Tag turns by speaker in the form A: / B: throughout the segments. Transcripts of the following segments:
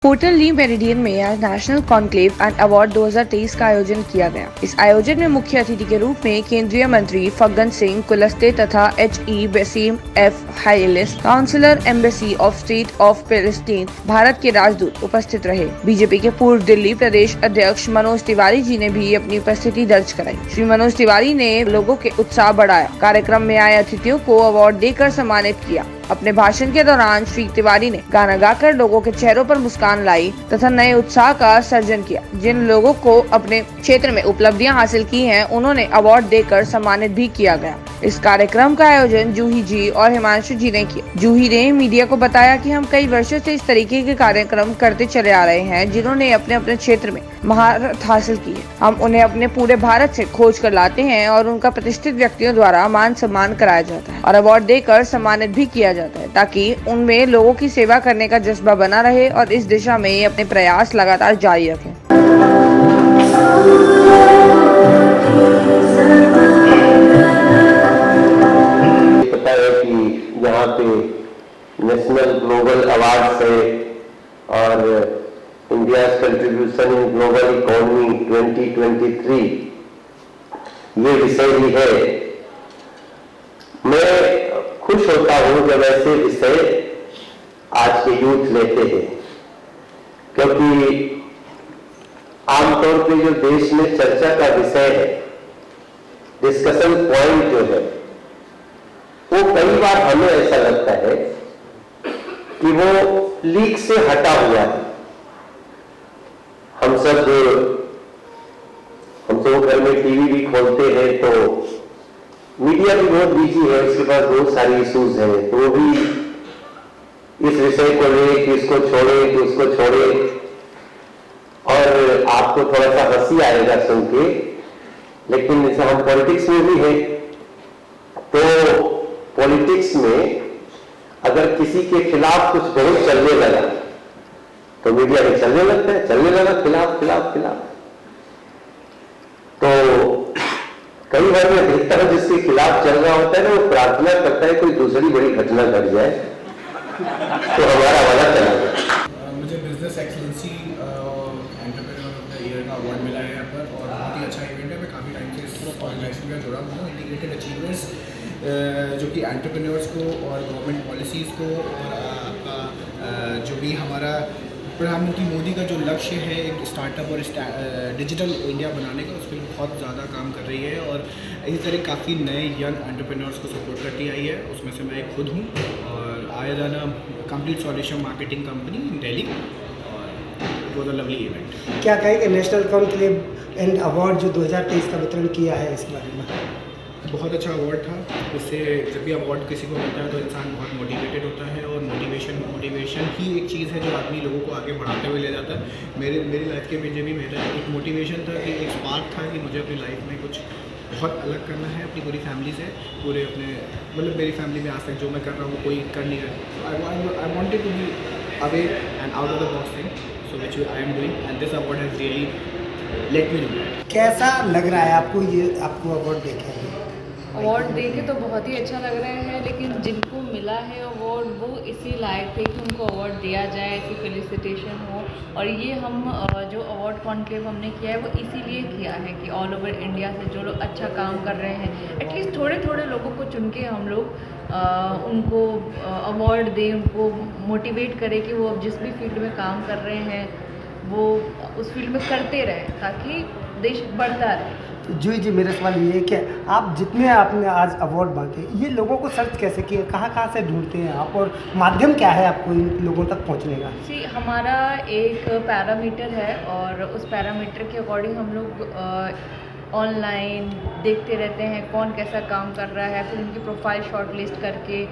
A: Hotel ली meridian में आज national conclave and award 2023 का आयोजन किया गया। इस आयोजन में मुख्य अतिथि के रूप में केंद्रीय मंत्री फग्गन सिंह कुलस्ते तथा H.E. Basim F Hailis, counsellor embassy of state of Palestine, Bharat के राजदूत उपस्थित रहे। बीजेपी के पूर्व दिल्ली प्रदेश अध्यक्ष मनोज तिवारी जी ने भी अपनी उपस्थिति दर्ज कराई। श्री मनोज तिवारी ने लोगों के उत्साह बढ़ाया। कार्यक्रम में आए अतिथियों को अवार्ड देकर सम्मानित किया। अपने भाषण के दौरान श्री तिवारी ने गाना गाकर लोगों के चेहरों पर मुस्कान लाई तथा नए उत्साह का सर्जन किया। जिन लोगों को अपने क्षेत्र में उपलब्धियां हासिल की हैं, उन्होंने अवार्ड देकर सम्मानित भी किया गया। इस कार्यक्रम का आयोजन जूही जी और हिमांशु जी ने किया। जूही ने मीडिया को बताया कि हम कई वर्षों से इस तरीके के कार्यक्रम करते चले आ रहे हैं, जिन्होंने अपने अपने क्षेत्र में महारत हासिल की है। हम उन्हें अपने पूरे भारत से खोज कर लाते हैं और उनका प्रतिष्ठित व्यक्तियों द्वारा मान सम्मान कराया जाता है और अवार्ड देकर सम्मानित भी किया जाता है, ताकि उनमें लोगों की सेवा करने का जज्बा बना रहे और इस दिशा में अपने प्रयास लगातार जारी रखें।
B: पता है कि यहाँ पे नेशनल ग्लोबल अवार्ड है और India contribution in global economy 2023 ये विषय भी है। मैं खुश होता हूँ जब ऐसे विषय आज के यूथ लेते हैं, क्योंकि आमतौर पे जो देश में चर्चा का विषय है, डिस्कशन पॉइंट जो है, वो कई बार हमें ऐसा लगता है कि वो लीक से हटा हुआ है। हम सब घर में टीवी भी खोलते हैं तो मीडिया भी बहुत बिजी है, उसके पास बहुत सारी इश्यूज हैं, तो वो भी इस विषय को ले कि इसको छोड़े कि उसको छोड़े, और आपको थोड़ा सा हंसी आएगा सुन के, लेकिन जैसे हम पॉलिटिक्स में भी हैं, तो पॉलिटिक्स में अगर किसी के खिलाफ कुछ बहुत चलने लगा तो मीडिया में चलने लगता है, चलने लगा खिलाफ खिलाफ खिलाफ। तो कई बार मैं देखता हूं जिसके खिलाफ चल रहा होता है ना, वो प्रार्थना करता है कोई दूसरी बड़ी घटना घट जाए तो हमारा वाला चला जाए।
C: मुझे business excellency entrepreneur of the year का अवार्ड मिला है यहाँ पर, और बहुत ही अच्छा इवेंट है। मैं काफ़ी टाइम से इस ऑर्गेनाइजेशन में जुड़ा हुआ हूँ। इंटीग्रेटेड अचीवर्स जो कि एंटरप्रेन्योर्स को और गवर्नमेंट पॉलिसीज़ को और आपका जो भी हमारा प्रधानमंत्री मोदी का जो लक्ष्य है एक स्टार्टअप और डिजिटल इंडिया बनाने का, उस पर बहुत ज़्यादा काम कर रही है और इसी तरह काफ़ी नए यंग एंटरप्रेन्योर्स को सपोर्ट करती आई है। उसमें से मैं एक खुद हूँ और I run a complete solution marketing company in Delhi, और it was a lovely event.
D: क्या कहेंगे नेशनल कॉन्क्लेव एंड अवार्ड जो 2023 का वितरण किया है, इसके बारे में?
C: बहुत अच्छा अवार्ड था। इससे जब भी अवार्ड किसी को मिलता है तो इंसान बहुत मोटिवेटेड होता है, और मोटिवेशन ही एक चीज़ है जो आदमी लोगों को आगे बढ़ाते हुए ले जाता है। मेरी लाइफ के में भी मेरा एक मोटिवेशन था, कि एक स्पार्क था कि मुझे अपनी लाइफ में कुछ बहुत अलग करना है अपनी पूरी फैमिली से, पूरे अपने मतलब मेरी फैमिली में आज तक जो मैं कर रहा हूँ कोई कर नहीं रहा। I wanted to be away and out of the box thing, so which I am doing, and this award has really let me do that.
D: कैसा लग रहा है आपको ये आपको अवार्ड देखे?
E: अवार्ड देके तो बहुत ही अच्छा लग रहा है, लेकिन जिनको मिला है अवार्ड वो इसी लायक थे कि उनको अवार्ड दिया जाए, ऐसी फेलिसिटेशन हो। और ये हम जो अवार्ड कॉन्क्लेव हमने किया है वो इसीलिए किया है कि ऑल ओवर इंडिया से जो लोग अच्छा काम कर रहे हैं, एटलीस्ट थोड़े थोड़े लोगों को चुन के हम लोग उनको अवार्ड दें, उनको मोटिवेट करें कि वो अब जिस भी फील्ड में काम कर रहे हैं वो उस फील्ड में करते रहें, ताकि देश बढ़ता रहे।
D: जी मेरा सवाल ये है कि आप जितने आपने आज अवार्ड बांटे, ये लोगों को सर्च कैसे किए, कहाँ से ढूंढते हैं आप, और माध्यम क्या है आपको इन लोगों तक पहुंचने का?
E: जी, हमारा एक पैरामीटर है और उस पैरामीटर के अकॉर्डिंग हम लोग ऑनलाइन देखते रहते हैं कौन कैसा काम कर रहा है, फिर उनकी प्रोफाइल शॉर्टलिस्ट करके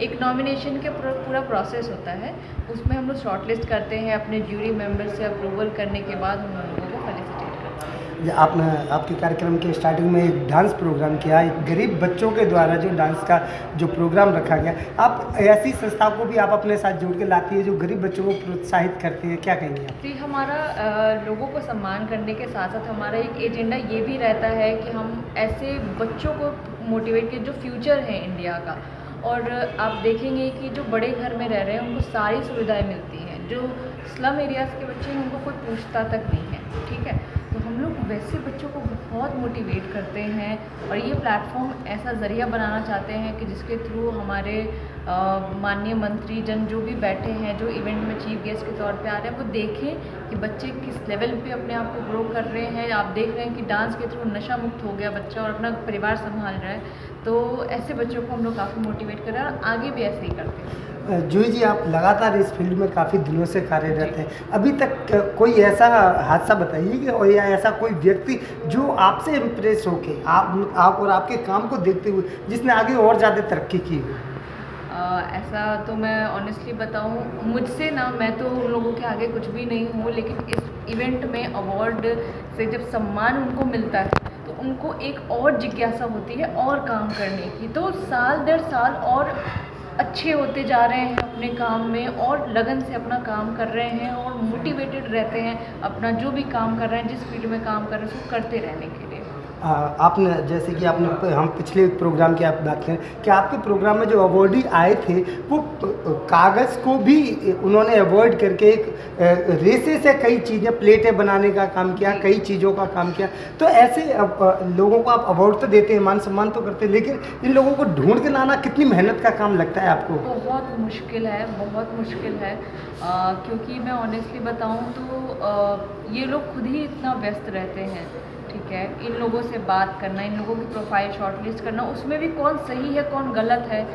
E: एक नॉमिनेशन के पूरा प्रोसेस होता है, उसमें हम लोग शॉर्टलिस्ट करते हैं। अपने ज्यूरी मेंबर से अप्रूवल करने के बाद हम लोगों को फेलिसिटेट करते हैं।
D: आपने आपके कार्यक्रम के स्टार्टिंग में एक डांस प्रोग्राम किया, एक गरीब बच्चों के द्वारा जो डांस का जो प्रोग्राम रखा गया, आप ऐसी संस्थाओं को भी आप अपने साथ जोड़ के लाती है जो गरीब बच्चों को प्रोत्साहित करती है, क्या कहेंगे आप?
E: जी, हमारा लोगों को सम्मान करने के साथ साथ हमारा एक एजेंडा ये भी रहता है कि हम ऐसे बच्चों को मोटिवेट करें जो फ्यूचर है इंडिया का। और आप देखेंगे कि जो बड़े घर में रह रहे हैं उनको सारी सुविधाएं मिलती हैं, जो स्लम एरियाज़ के बच्चे हैं उनको कोई पूछता तक नहीं है, ठीक है। तो हम लोग वैसे बच्चों को बहुत मोटिवेट करते हैं और ये प्लेटफॉर्म ऐसा ज़रिया बनाना चाहते हैं कि जिसके थ्रू हमारे माननीय मंत्री जन जो भी बैठे हैं, जो इवेंट में चीफ गेस्ट के तौर पे आ रहे हैं, वो देखें कि बच्चे किस लेवल पे अपने आप को ग्रो कर रहे हैं। आप देख रहे हैं कि डांस के थ्रू नशा मुक्त हो गया बच्चा और अपना परिवार संभाल रहा है। तो ऐसे बच्चों को हम लोग काफ़ी मोटिवेट कर रहे हैं और आगे भी ऐसे ही करते हैं।
D: जूही जी, आप लगातार इस फील्ड में काफ़ी दिनों से कार्यरत हैं। अभी तक कोई ऐसा हादसा बताइए कि और या ऐसा कोई व्यक्ति जो आपसे इम्प्रेस होके आप और आपके काम को देखते हुए जिसने आगे और ज़्यादा तरक्की की हो?
E: ऐसा तो मैं ऑनेस्टली बताऊं, मुझसे ना, मैं तो उन लोगों के आगे कुछ भी नहीं हूँ, लेकिन इस इवेंट में अवार्ड से जब सम्मान उनको मिलता है तो उनको एक और जिज्ञासा होती है और काम करने की। तो साल दर साल और अच्छे होते जा रहे हैं अपने काम में और लगन से अपना काम कर रहे हैं और मोटिवेटेड रहते हैं अपना जो भी काम कर रहे हैं, जिस फील्ड में काम कर रहे हैं उसको करते रहने के लिए।
D: आपने जैसे कि हम पिछले प्रोग्राम की आप बात करें कि आपके प्रोग्राम में जो अवार्डी आए थे वो कागज़ को भी उन्होंने अवॉइड करके एक रेसे से कई चीज़ें, प्लेटें बनाने का काम किया, कई चीज़ों का काम किया। तो ऐसे लोगों को आप अवार्ड तो देते हैं, मान सम्मान तो करते हैं, लेकिन इन लोगों को ढूंढ के लाना कितनी मेहनत का काम लगता है आपको?
E: बहुत मुश्किल है, बहुत मुश्किल है। क्योंकि मैं ऑनेस्टली बताऊं तो ये लोग खुद ही इतना व्यस्त रहते हैं, ठीक है। इन लोगों से बात करना, इन लोगों की प्रोफाइल शॉर्टलिस्ट करना, उसमें भी कौन सही है कौन गलत है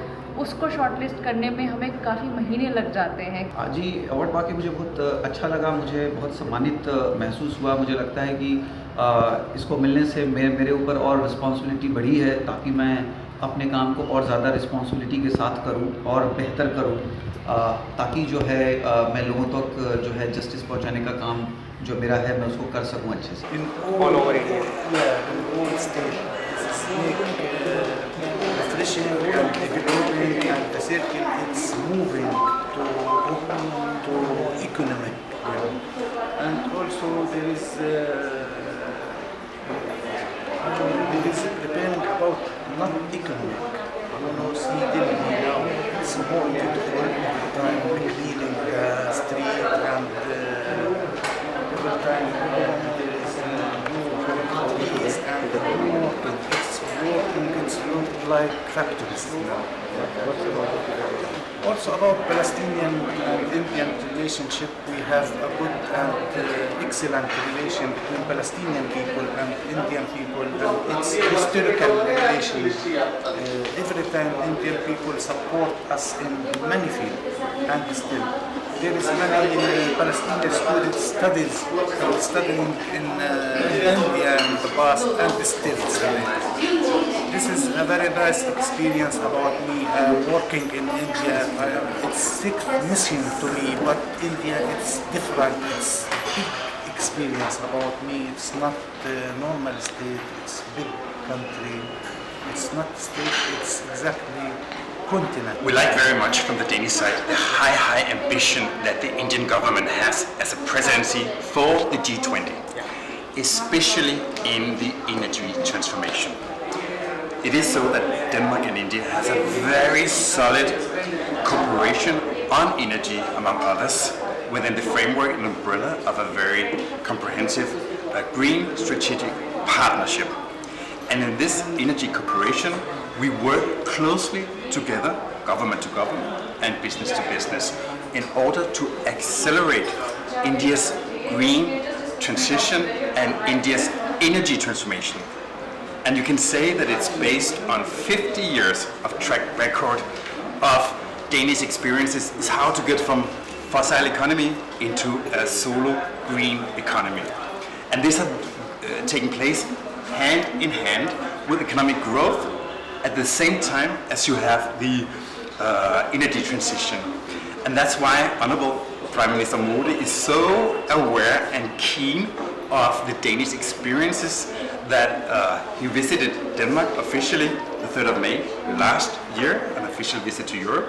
E: उसको शॉर्टलिस्ट करने में हमें काफ़ी महीने लग जाते हैं।
F: आज ही अवार्ड पाके मुझे बहुत अच्छा लगा, मुझे बहुत सम्मानित महसूस हुआ। मुझे लगता है कि इसको मिलने से मेरे ऊपर और रिस्पॉन्सिबिलिटी बढ़ी है ताकि मैं अपने काम को और ज़्यादा रिस्पॉन्सिबिलिटी के साथ करूं और बेहतर करूं, ताकि जो है मैं लोगों तक जो है जस्टिस पहुंचाने का काम जो मेरा है मैं उसको कर सकूं अच्छे से।
G: In all over India, yeah, in all states, refreshing and developing, and the circle it's moving to economic, and also there is preparing about not economic. See Delhi now, it's more beautiful every time cleaning the street and every time there is trees and it's look like factories now. Also about Palestinian and Indian relationship, we have a good and excellent relation between Palestinian people and Indian people, and it's historical relation. Every time Indian people support us in many fields, and still there is many Palestinian students studying in India in the past, and still this is a very nice experience about me working in India. It's sixth mission to me, but India it's different. It's big experience about me. It's not a normal state. It's big country. It's not state. It's exactly continent.
H: We like very much from the Danish side the high ambition that the Indian government has as a presidency for the G20, especially in the energy transformation. It is so that Denmark and India has a very solid cooperation on energy, among others, within the framework and umbrella of a very comprehensive green strategic partnership. And in this energy cooperation, we work closely together, government to government and business to business, in order to accelerate India's green transition and India's energy transformation. And you can say that it's based on 50 years of track record of Danish experiences, is how to get from fossil economy into a solo green economy. And this has taken place hand in hand with economic growth at the same time as you have the energy transition. And that's why Honorable Prime Minister Modi is so aware and keen of the Danish experiences that he visited Denmark officially the 3rd of May last year, an official visit to Europe,